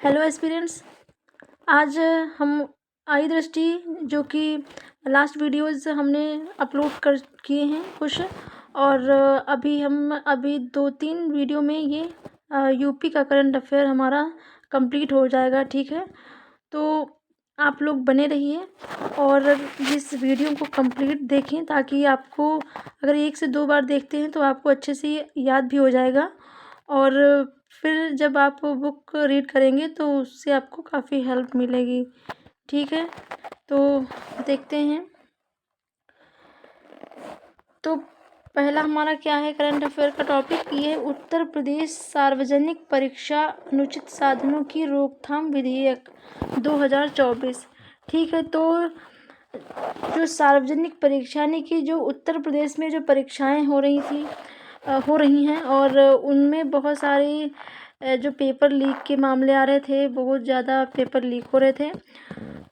Hello aspirants. आज हम आई दृष्टि जो कि लास्ट वीडियोस हमने अपलोड कर किए हैं कुछ, और अभी 2-3 वीडियो में ये यूपी का करंट अफेयर हमारा कंप्लीट हो जाएगा। ठीक है, तो आप लोग बने रहिए और इस वीडियो को कंप्लीट देखें ताकि आपको, अगर 1 से 2 बार देखते हैं तो आपको अच्छे से याद भी हो जाएगा, और फिर जब आप बुक रीड करेंगे तो उससे आपको काफ़ी हेल्प मिलेगी। ठीक है, तो देखते हैं। तो पहला हमारा क्या है करंट अफेयर का टॉपिक, ये है उत्तर प्रदेश सार्वजनिक परीक्षा अनुचित साधनों की रोकथाम विधेयक 2024। ठीक है, तो जो सार्वजनिक परीक्षा यानी कि जो उत्तर प्रदेश में जो परीक्षाएं हो रही हैं और उनमें बहुत सारी जो पेपर लीक के मामले आ रहे थे, बहुत ज़्यादा पेपर लीक हो रहे थे।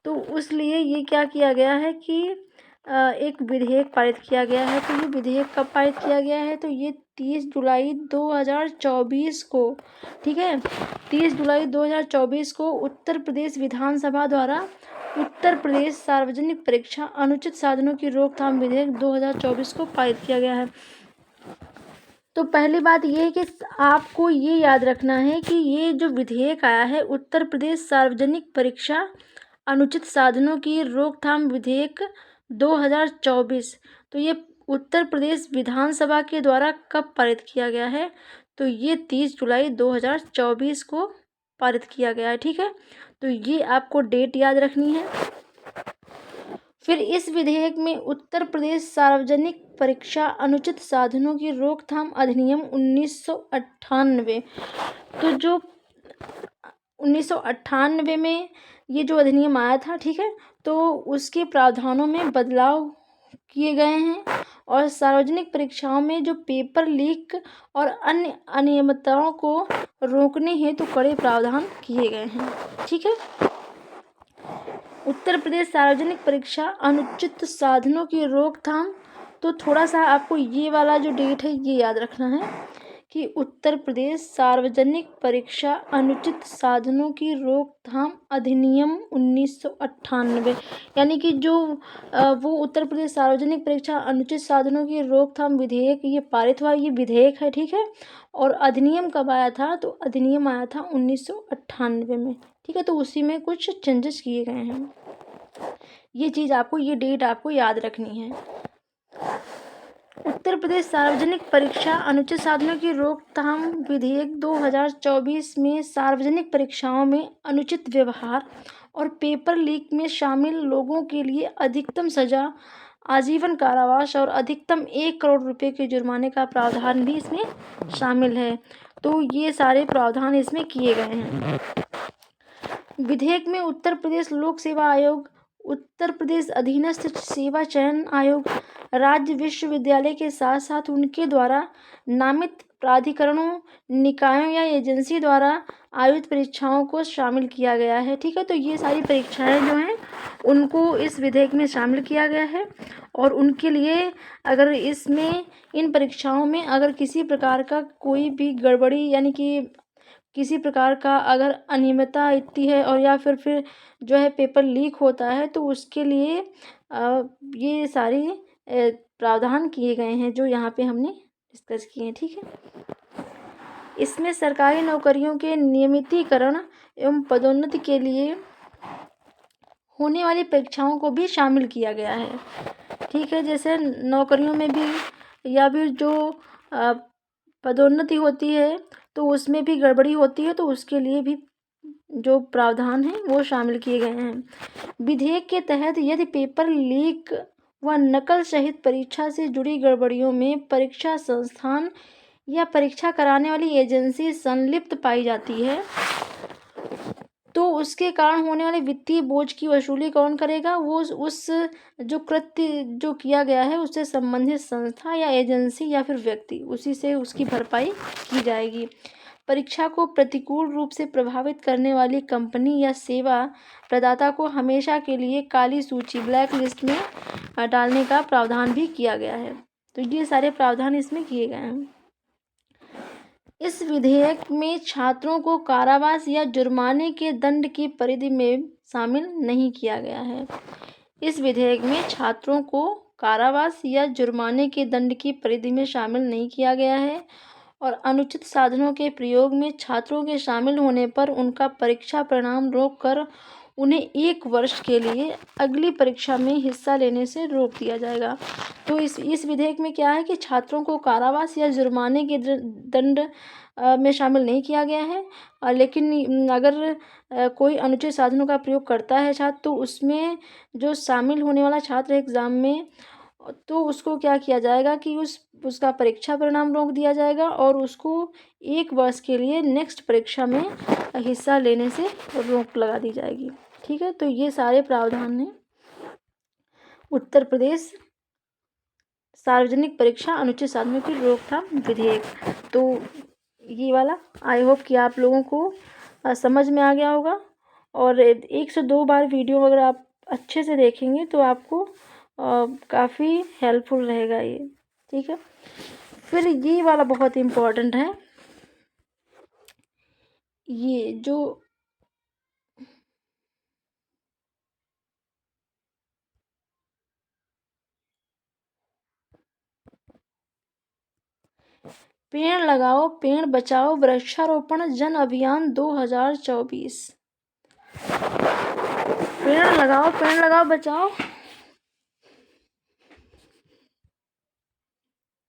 तो उसलिए ये क्या किया गया है कि एक विधेयक पारित किया गया है। तो ये विधेयक कब पारित किया गया है, तो ये 30 जुलाई 2024 को, ठीक है, 30 जुलाई 2024 को उत्तर प्रदेश विधानसभा द्वारा उत्तर प्रदेश सार्वजनिक परीक्षा अनुचित साधनों की रोकथाम विधेयक 2024 को पारित किया गया है। तो पहली बात ये है कि आपको ये याद रखना है कि ये जो विधेयक आया है उत्तर प्रदेश सार्वजनिक परीक्षा अनुचित साधनों की रोकथाम विधेयक 2024, तो ये उत्तर प्रदेश विधानसभा के द्वारा कब पारित किया गया है, तो ये 30 जुलाई 2024 को पारित किया गया है। ठीक है, तो ये आपको डेट याद रखनी है। फिर इस विधेयक में उत्तर प्रदेश सार्वजनिक परीक्षा अनुचित साधनों की रोकथाम अधिनियम 1998, तो जो 1998 में ये जो अधिनियम आया था, ठीक है, तो उसके प्रावधानों में बदलाव किए गए हैं और सार्वजनिक परीक्षाओं में जो पेपर लीक और अन्य अनियमितताओं को रोकने हेतु कड़े प्रावधान किए गए हैं। ठीक है, उत्तर प्रदेश सार्वजनिक परीक्षा अनुचित साधनों की रोकथाम, तो थोड़ा सा आपको ये वाला जो डेट है ये याद रखना है कि उत्तर प्रदेश सार्वजनिक परीक्षा अनुचित साधनों की रोकथाम अधिनियम 1998, यानी कि जो वो उत्तर प्रदेश सार्वजनिक परीक्षा अनुचित साधनों की रोकथाम विधेयक ये पारित हुआ, ये विधेयक है। ठीक है, और अधिनियम कब आया था, तो अधिनियम आया था 1998 में। ठीक है, तो उसी में कुछ चेंजेस किए गए हैं। ये चीज़ आपको, ये डेट आपको याद रखनी है। उत्तर प्रदेश सार्वजनिक परीक्षा अनुचित साधनों की रोकथाम विधेयक 2024 में सार्वजनिक परीक्षाओं में अनुचित व्यवहार और पेपर लीक में शामिल लोगों के लिए अधिकतम सजा आजीवन कारावास और अधिकतम 1 करोड़ रुपए के जुर्माने का प्रावधान भी इसमें शामिल है। तो ये सारे प्रावधान इसमें किए गए हैं। विधेयक में उत्तर प्रदेश लोक सेवा आयोग, उत्तर प्रदेश अधीनस्थ सेवा चयन आयोग, राज्य विश्वविद्यालय के साथ साथ उनके द्वारा नामित प्राधिकरणों, निकायों या एजेंसी द्वारा आयोजित परीक्षाओं को शामिल किया गया है। ठीक है, तो ये सारी परीक्षाएं जो हैं उनको इस विधेयक में शामिल किया गया है, और उनके लिए अगर इसमें इन परीक्षाओं में अगर किसी प्रकार का कोई भी गड़बड़ी यानी कि किसी प्रकार का अगर अनियमितता आती है और या फिर जो है पेपर लीक होता है, तो उसके लिए ये सारी प्रावधान किए गए हैं जो यहाँ पे हमने डिस्कस किए हैं। ठीक है, इसमें सरकारी नौकरियों के नियमितीकरण एवं पदोन्नति के लिए होने वाली परीक्षाओं को भी शामिल किया गया है। ठीक है, जैसे नौकरियों में भी या फिर जो पदोन्नति होती है तो उसमें भी गड़बड़ी होती है, तो उसके लिए भी जो प्रावधान है वो शामिल किए गए हैं। विधेयक के तहत यदि पेपर लीक व नकल सहित परीक्षा से जुड़ी गड़बड़ियों में परीक्षा संस्थान या परीक्षा कराने वाली एजेंसी संलिप्त पाई जाती है, तो उसके कारण होने वाले वित्तीय बोझ की वसूली कौन करेगा, वो उस जो कृत्य जो किया गया है उससे संबंधित संस्था या एजेंसी या फिर व्यक्ति, उसी से उसकी भरपाई की जाएगी। परीक्षा को प्रतिकूल रूप से प्रभावित करने वाली कंपनी या सेवा प्रदाता को हमेशा के लिए काली सूची ब्लैक लिस्ट में डालने का प्रावधान भी किया गया है। तो ये सारे प्रावधान इसमें किए गए हैं। इस विधेयक में छात्रों को कारावास या जुर्माने के दंड की परिधि में शामिल नहीं किया गया है। इस विधेयक में छात्रों को कारावास या जुर्माने के दंड की परिधि में शामिल नहीं किया गया है और अनुचित साधनों के प्रयोग में छात्रों के शामिल होने पर उनका परीक्षा परिणाम रोककर उन्हें 1 वर्ष के लिए अगली परीक्षा में हिस्सा लेने से रोक दिया जाएगा। तो इस विधेयक में क्या है कि छात्रों को कारावास या जुर्माने के दंड में शामिल नहीं किया गया है, लेकिन अगर कोई अनुचित साधनों का प्रयोग करता है छात्र, तो उसमें जो शामिल होने वाला छात्र एग्ज़ाम में, तो उसको क्या किया जाएगा कि उसका परीक्षा परिणाम रोक दिया जाएगा और उसको 1 वर्ष के लिए नेक्स्ट परीक्षा में हिस्सा लेने से रोक लगा दी जाएगी। ठीक है, तो ये सारे प्रावधान हैं उत्तर प्रदेश सार्वजनिक परीक्षा अनुचित साधनों की रोकथाम विधेयक। तो ये वाला आई होप कि आप लोगों को समझ में आ गया होगा, और 1 से 2 बार वीडियो अगर आप अच्छे से देखेंगे तो आपको काफ़ी हेल्पफुल रहेगा ये। ठीक है, फिर ये वाला बहुत इम्पोर्टेंट है, ये जो पेड़ लगाओ पेड़ बचाओ वृक्षारोपण जन अभियान 2024। पेड़ लगाओ बचाओ